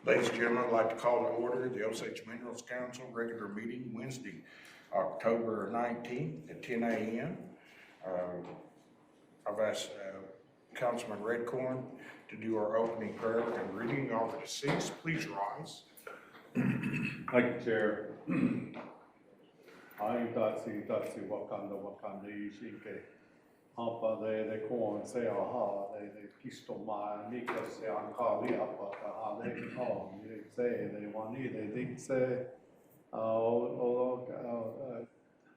Ladies and gentlemen, I'd like to call to order the Osage Minerals Council regular meeting Wednesday, October 19th at 10 a.m. I've asked Councilman Redcorn to do our opening prayer and reading. Offer to cease. Please rise. Thank you, Chair. Aitatsi wakanda ishike. Hampa de corn se aha de kisto mai nika se ankali apa ha de oh they say they want they think say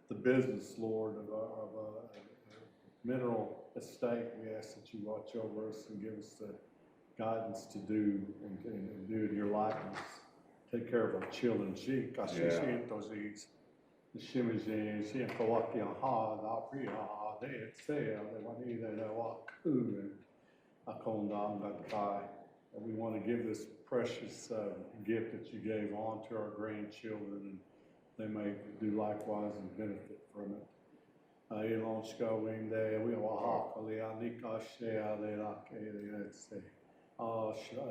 the business lord of a mineral estate. We ask that you watch over us and give us the guidance to do and do in your likeness. Take care of our children. She the shimmy she and Kawaki and ha not free ha they say they want either they walk and I call down that guy. And we want to give this precious gift that you gave on to our grandchildren, and they may do likewise and benefit from it. Ilonska wing day we will ha Kalianika share they like they say.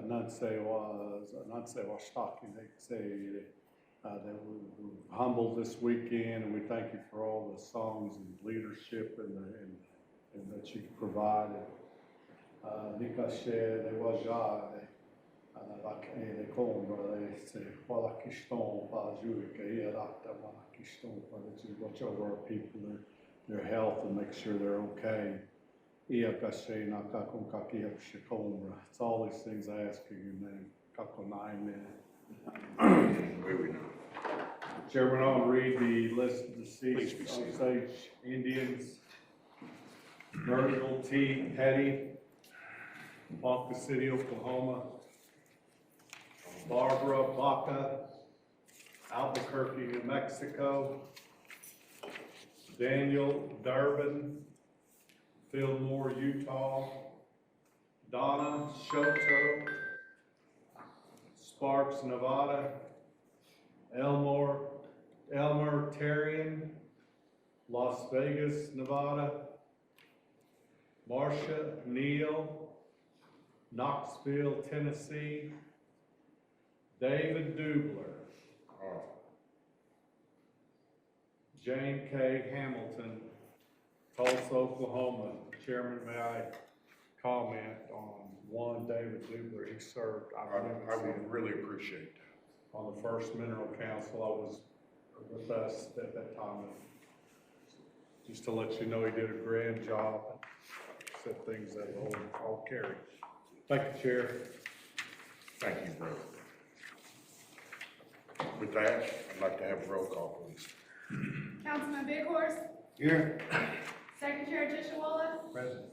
Nanse was talking, they say that we're humbled this weekend, and we thank you for all the songs and leadership and that you provided. Nikashe, they was like they call they say, Walakiston, Pajuika, Yadakta, Walakiston, that you watch over our people, their health, and make sure they're okay. It's all these things I ask in your name. Amen. Chairman, I'll read the list of deceased Osage Indians. Virgil T. Petty, Ponca City, Oklahoma. Barbara Baca, Albuquerque, New Mexico. Daniel Durbin, Fillmore, Utah. Donna Shoto, Sparks, Nevada. Elmer Terrian, Las Vegas, Nevada. Marcia Neal, Knoxville, Tennessee. David Dubler. Jane K. Hamilton, Tulsa, Oklahoma. Chairman, may I comment on one David Dubler? He served, I would really appreciate that. On the first Mineral Council. I was with us at that time. Just to let you know, he did a grand job and said things that all carry. Thank you, Chair. Thank you, brother. With that, I'd like to have a roll call, please. Councilman Bighorse. Here. Secretary Tishawala. Present.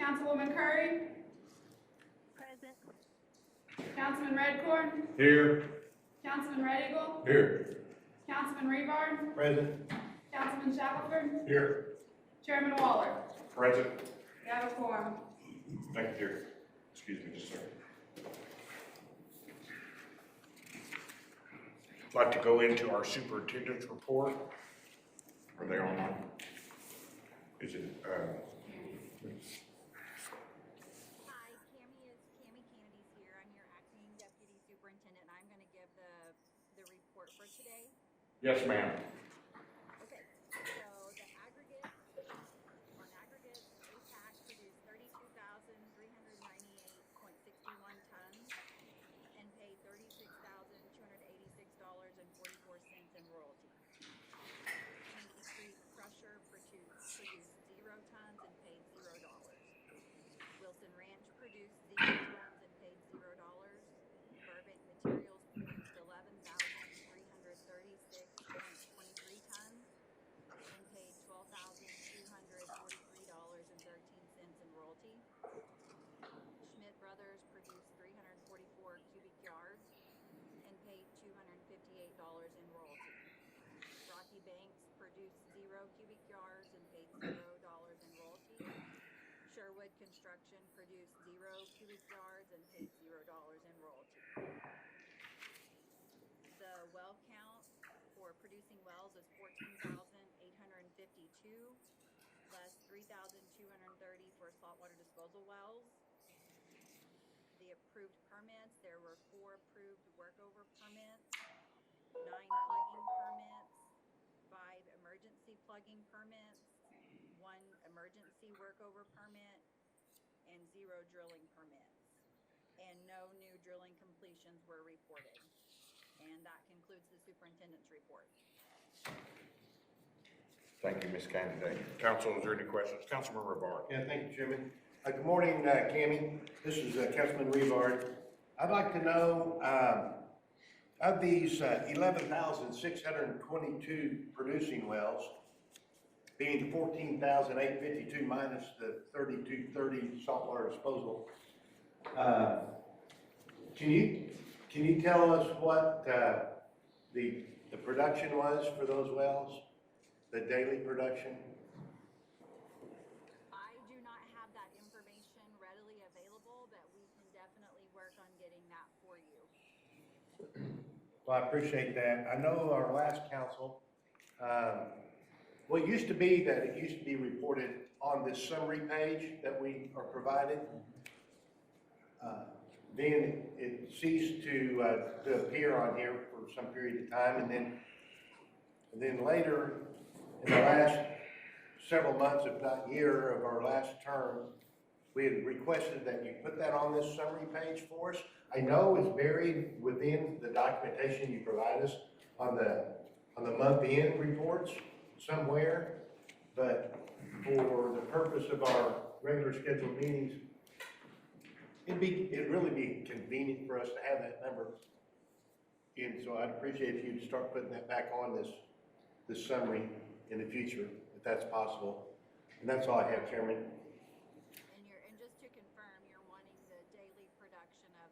Councilwoman Curry. Present. Councilman Redcorn. Here. Councilman Red Eagle. Here. Councilman Rebar. Present. Councilman Shackelford. Here. Chairman Waller. Present. We have a quorum. Thank you, dear. Excuse me just a second. I'd like to go into our superintendent's report. Are they online? Is it, Hi, Cammie Kennedy's here. I'm your acting deputy superintendent. I'm going to give the report for today. yes, ma'am. Okay, so the aggregate, on aggregate, APAC produced 32,398.61 tons and paid $36,286.44 in royalty. Pinky Street Crusher produced 0 tons and paid $0. Wilson Ranch produced 0 tons and paid $0. Burbank Materials produced 11,336.23 tons and paid $12,243.13 in royalty. Schmidt Brothers produced 344 cubic yards and paid $258 in royalty. Rocky Banks produced 0 cubic yards and paid $0 in royalty. Sherwood Construction produced 0 cubic yards and paid $0 in royalty. The well count for producing wells is 14,852, less 3,230 for saltwater disposal wells. The approved permits. There were 4 approved workover permits, 9 plugging permits, 5 emergency plugging permits, 1 emergency workover permit, and 0 drilling permits. And no new drilling completions were reported. And that concludes the superintendent's report. Thank you, Ms. Candidate. Council, is there any questions? Councilman Rivard. Yeah, thank you, Chairman. Good morning, Cammie. This is Councilman Rivard. I'd like to know, of these 11,622 producing wells, being the 14,852 minus the 3,230 saltwater disposal, can you tell us what the production was for those wells, the daily production? I do not have that information readily available, but we can definitely work on getting that for you. Well, I appreciate that. I know our last council, well, it used to be that it used to be reported on this summary page that we are provided. Then it ceased to appear on here for some period of time, and then later, in the last several months, if not year of our last term, we had requested that you put that on this summary page for us. I know it's buried within the documentation you provide us on the month-end reports somewhere, but for the purpose of our regular scheduled meetings, it'd really be convenient for us to have that number. And so I'd appreciate if you'd start putting that back on this summary in the future, if that's possible. And that's all I have, Chairman. And just to confirm, you're wanting the daily production of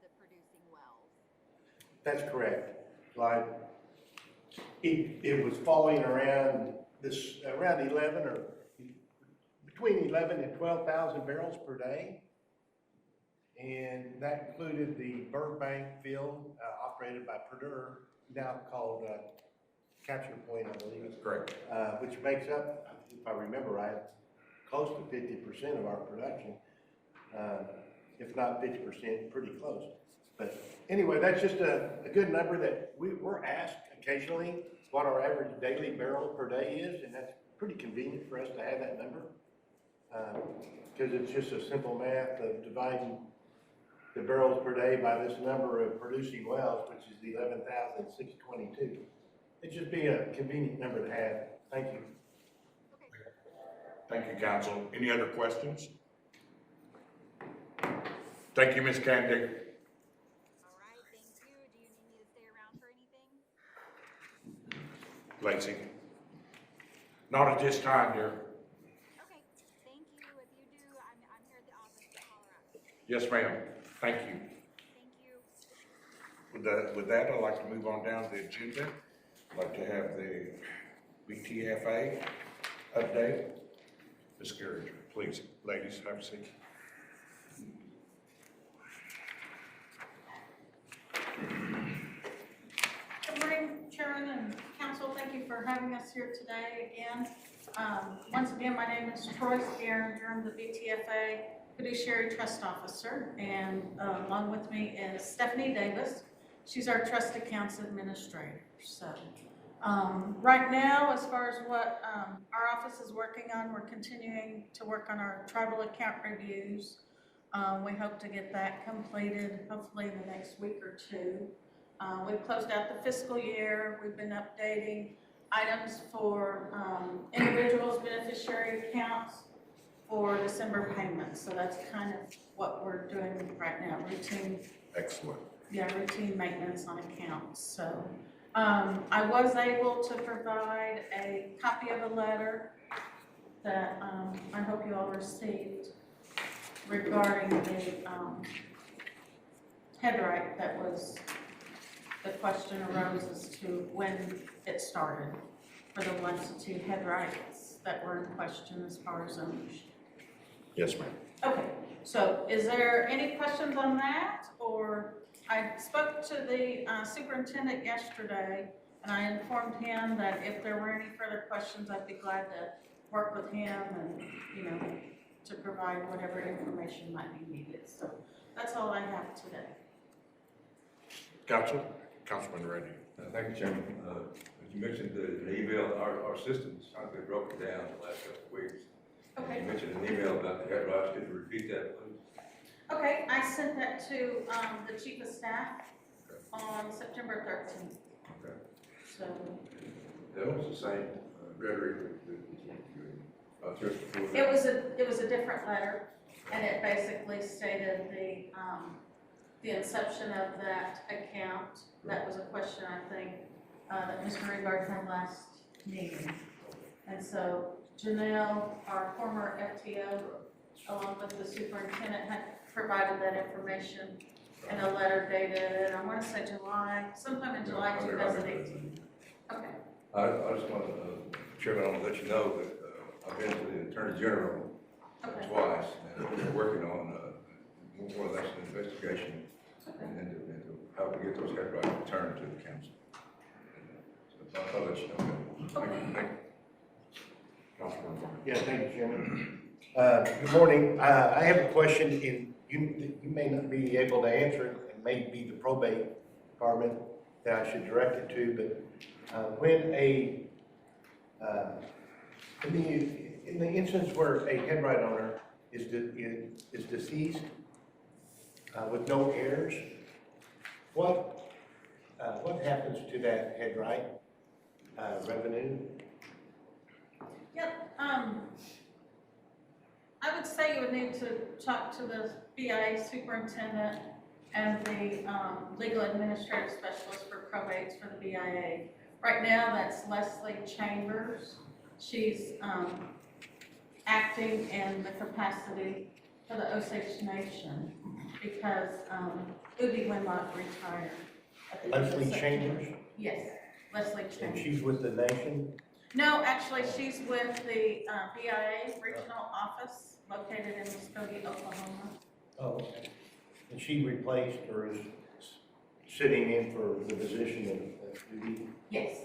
the producing wells. That's correct. Like, it was falling around 11 or between 11 and 12,000 barrels per day. And that included the Burbank field operated by Purdue, now called Capture Point, I believe. That's correct. Which makes up, if I remember right, close to 50% of our production. If not 50%, pretty close. But anyway, that's just a good number that we're asked occasionally what our average daily barrel per day is, and that's pretty convenient for us to have that number. Because it's just a simple math of dividing the barrels per day by this number of producing wells, which is the 11,622. It'd just be a convenient number to have. Thank you. Okay. Thank you, Council. Any other questions? Thank you, Ms. Candy. All right, thank you. Do you need me to stay around for anything? Lacey? Not at this time, dear. Okay, thank you. If you do, I'm here at the office to holler at me. Yes, ma'am. Thank you. Thank you. With that, I'd like to move on down the agenda. I'd like to have the BTFA update. Ms. Garrett, please, ladies, have a seat. Good morning, Chairman and Council. Thank you for having us here today again. Once again, my name is Troy Scarenger. I'm the BTFA Fiduciary Trust Officer, and along with me is Stephanie Davis. She's our Trust Accounts Administrator. So right now, as far as what our office is working on, we're continuing to work on our tribal account reviews. We hope to get that completed hopefully in the next week or two. We've closed out the fiscal year. We've been updating items for individuals' beneficiary accounts for December payments. So that's kind of what we're doing right now, routine Excellent. routine maintenance on accounts. So I was able to provide a copy of a letter that I hope you all received regarding the headright that was, the question arose as to when it started for the 1 to 2 headrights that were in question as far as ownership. Yes, ma'am. Okay, so is there any questions on that? Or I spoke to the superintendent yesterday, and I informed him that if there were any further questions, I'd be glad to work with him and, to provide whatever information might be needed. So that's all all I have today. Councilman Reddy. Thank you, Chairman. As you mentioned, the email, our systems, how they broke it down the last couple of weeks. Okay. You mentioned an email about the headlights. Could you repeat that, please? Okay, I sent that to, the chief of staff on September 13th, Okay. so. That was the same rhetoric that you just before. It was a different letter, and it basically stated the inception of that account. That was a question, I think, that Mr. Reagard had last meeting. And so Janelle, our former FTO, along with the superintendent, had provided that information in a letter dated, I want to say July, sometime in July 2018. Okay. I just want to, Chairman, I want to let you know that I've been to the Attorney General Okay. twice, and we're working on more or less an investigation and to how to get those headlights returned to the council. So I'll let you know that. Okay. Councilman Barnes. Yeah, thank you, Chairman. Good morning. I have a question, and you may not be able to answer it. It may be the probate department that I should direct it to, but when in the instance where a headright owner is deceased with no heirs, what happens to that headright revenue? Yep, I would say you would need to talk to the BIA superintendent and the legal administrative specialist for probates for the BIA. Right now, that's Leslie Chambers. She's acting in the capacity for the Osage Nation because Udi Winlock retired. at the end of Leslie September. Chambers, Yes, Leslie and Chambers. she's with the nation? No, actually, she's with the BIA regional office located in Muskogee, Oklahoma. Oh, okay. And she replaced or is sitting in for the position of duty? Yes.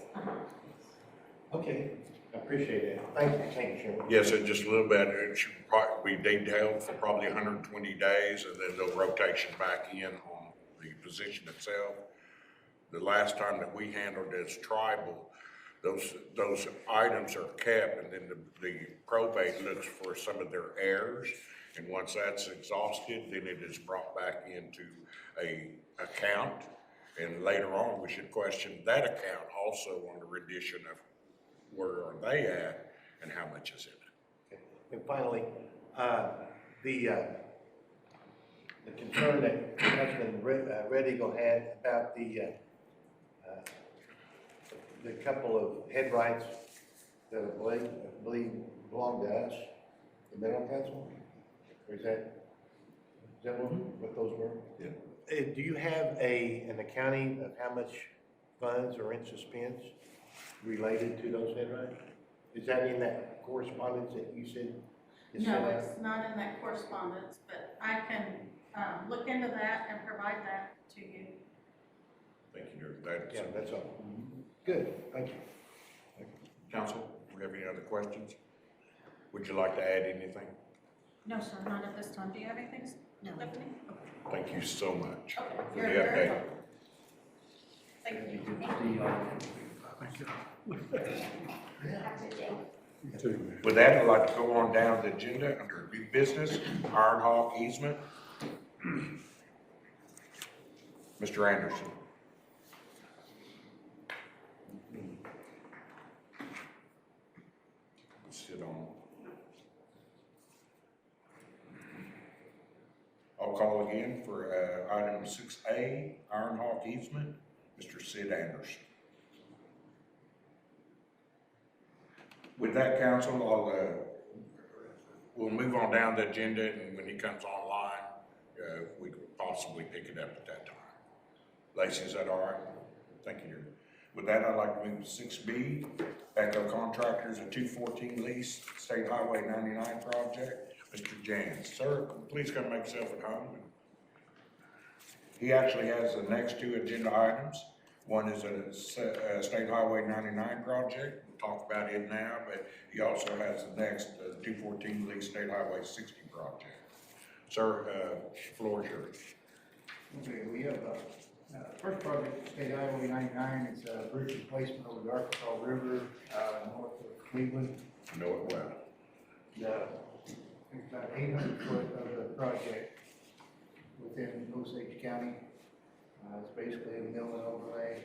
Okay, I appreciate it. Thank you, Chairman. Yes, in just a little bit, it should probably be detailed for probably 120 days, and then they'll rotation back in on the position itself. The last time that we handled it as tribal, those items are kept, and then the probate looks for some of their heirs, and once that's exhausted, then it is brought back into a account, and later on, we should question that account also on the rendition of where are they at and how much is in it. Okay. And finally, the concern that Councilman Red Eagle had about the couple of headrights that I believe belong to us, the Mineral Council? Or is that what those were? Yeah. Do you have an accounting of how much funds are in suspense related to those headrights? Is that in that correspondence that you said? is sent No, out? it's not in that correspondence, but I can look into that and provide that to you. Thank you, Yeah, that's all. Good, thank you. Council, do we have any other questions? Would you like to add anything? No, sir, not at this time. Do you have anything, Stephanie? Thank you so much Okay, for you're the very update. welcome. Thank you. You too, man. With that, I'd like to go on down the agenda under new business, Iron Hawk easement. Mr. Anderson. Sit on. I'll call again for item 6A, Iron Hawk easement, Mr. Sid Anderson. With that, council, we'll move on down the agenda, and when he comes online, we could possibly pick it up at that time. Lacey, is that all right? Thank you. With that, I'd like to move to 6B, Echo Contractors, a 214 lease, State Highway 99 project. Mr. Jans, sir, please come make yourself at home. He actually has the next two agenda items. One is a State Highway 99 project. We'll talk about it now, but he also has the next 214 lease State Highway 60 project. Sir, floor is yours. Okay, we have, first project, State Highway 99, it's a bridge replacement over the Arkansas River, north of Cleveland. I know it well. It's about 800 foot of the project within Osage County. It's basically a mill and overlay.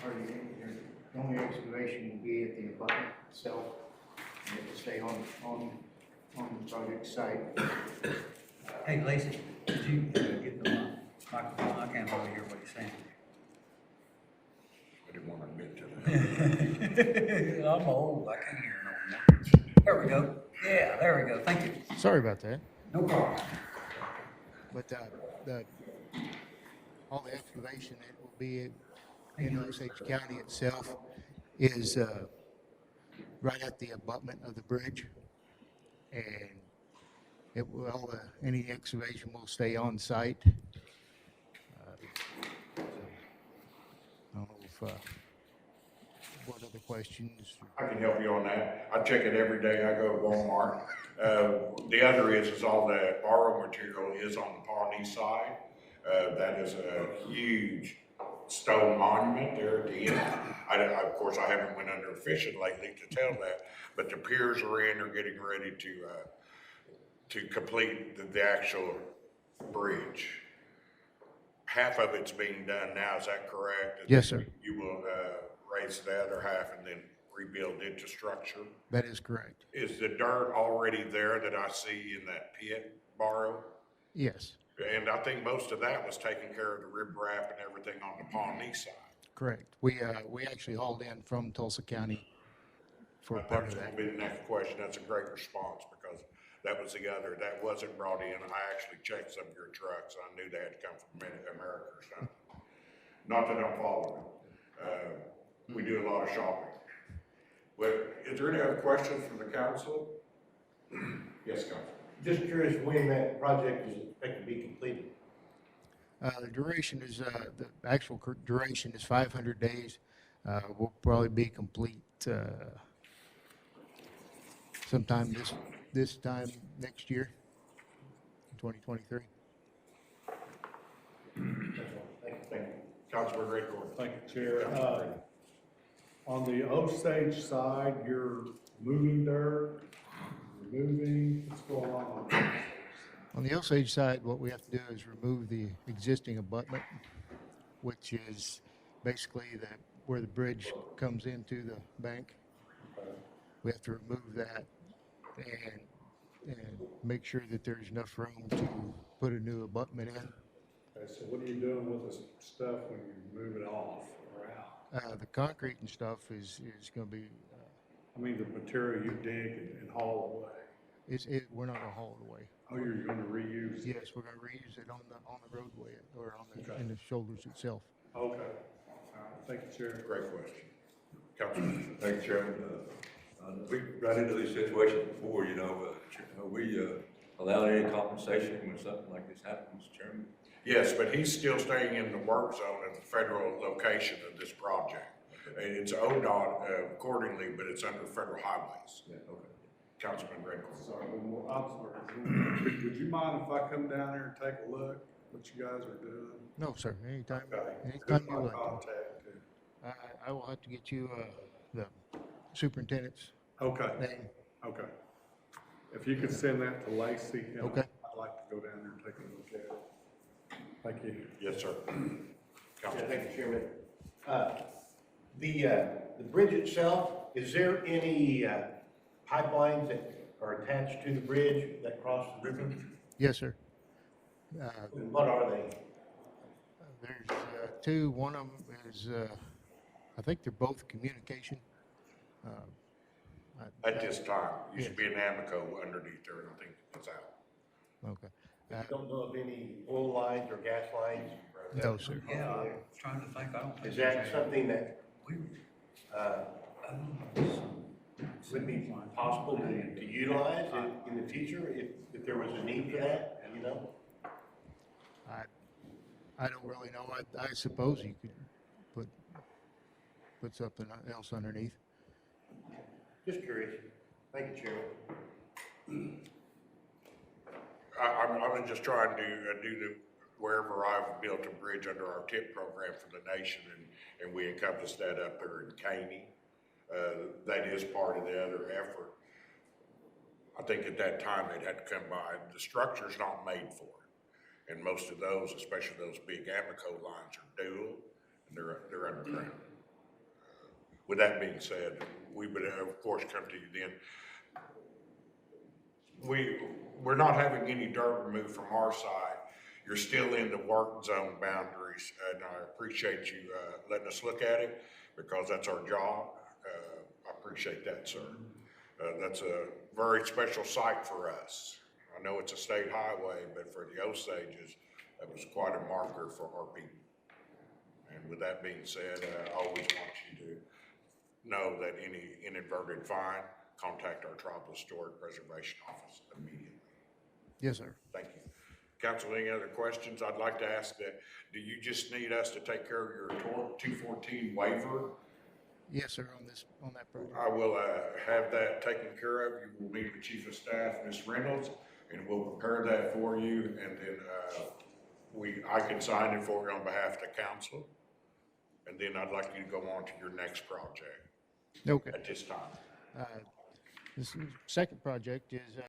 Hardly any, the only excavation will be at the abutment itself, and it will stay on the project site. Hey, Lacey, did you get the microphone? I can't hardly hear what you're saying. I didn't want to admit to that. I'm old, I can't hear no more. There we go. Yeah, there we go. Thank you. Sorry about that. No problem. But all the excavation that will be in Osage County itself is right at the abutment of the bridge. And it will, any excavation will stay on site. I don't know if, what other questions? I can help you on that. I check it every day. I go to Walmart. The other is all the borrow material is on the Pawnee side. That is a huge stone monument there at the end. Of course, I haven't went under fishing lately to tell that, but the piers are in, are getting ready to complete the actual bridge. Half of it's being done now, is that correct? And Yes, then sir. You will raise the other half and then rebuild into structure. That is correct. Is the dirt already there that I see in that pit, borrow? Yes, And I think most of that was taking care of the riprap and everything on the Pawnee side. correct. We actually hauled in from Tulsa County for But part that was of gonna that. be the next question. That's a great response because that was the other, that wasn't brought in. I actually checked some of your trucks. I knew they had to come from America or something. Not that I'm following. We do a lot of shopping. Well, is there any other questions from the council? Yes, Council. Just curious when that project is expected to be completed. The duration is, the actual duration is 500 days. Will probably be complete sometime this time next year, 2023. Thank you. Councilman Redcorn. Thank you, Chair. On the Osage side, you're moving dirt, removing, what's going on? On the Osage side, what we have to do is remove the existing abutment, which is basically where the bridge comes into the bank. We have to remove that and make sure that there's enough room to put a new abutment in. Okay, so what are you doing with this stuff when you move it off or out? The concrete and stuff is going to be, I mean, the material you dig and haul away. we're not going to haul it away. Oh, you're gonna reuse it? Yes, we're going to reuse it on the roadway or Okay. in the shoulders itself. Okay. All right, thank you, Chair. Great question. Councilman. Thank you, Chairman. We ran into these situations before, we allow any compensation when something like this happens, Chairman? Yes, but he's still staying in the work zone at the federal location of this project. And it's ODOT accordingly, but it's under federal highways. Yeah, okay. Councilman Redcorn. Sorry, one more, I'm sorry. Would you mind if I come down there and take a look what you guys are doing? No, sir, anytime Who's you my like. contact? I will have to get you the superintendent's Okay, name. okay. If you could send that to Lacey, Okay. I'd like to go down there and take a look at it. Thank you. Yes, sir. Yeah, Councilman. thank you, Chairman. The bridge itself, is there any pipelines that are attached to the bridge that cross the river? Yes, sir. And what are they? There's two. One of them is, I think they're both communication. At this time, you should be an Amico underneath there, and I think it's out. Okay. You don't know of any oil lines or gas lines? No, sir. Yeah, I was trying to think, I don't think. Is that something that We, would be possible to utilize in the future if there was a need for that, you know? I don't really know. I suppose you could put something else underneath. Just curious. Thank you, Chairman. I'm just trying to do wherever I've built a bridge under our TIP program for the nation, and we encompass that up there in Caney. That is part of the other effort. I think at that time they'd have to come by. The structure's not made for it. And most of those, especially those big Amoco lines, are dual, and they're underground. With that being said, we would, of course, come to you then. We're not having any dirt removed from our side. You're still in the work zone boundaries, and I appreciate you letting us look at it, because that's our job. I appreciate that, sir. That's a very special site for us. I know it's a state highway, but for the Osages, that was quite a marker for our people. And with that being said, I always want you to know that any inadvertent fine, contact our Tribal Historic Preservation Office immediately. Yes, sir. Thank you. Council, any other questions? I'd like to ask that, do you just need us to take care of your 214 waiver? Yes, sir, on that project. I will have that taken care of. You will meet the Chief of Staff, Ms. Reynolds, and we'll prepare that for you, and then I can sign it for you on behalf of the council. And then I'd like you to go on to your next project Okay. at this time. This second project is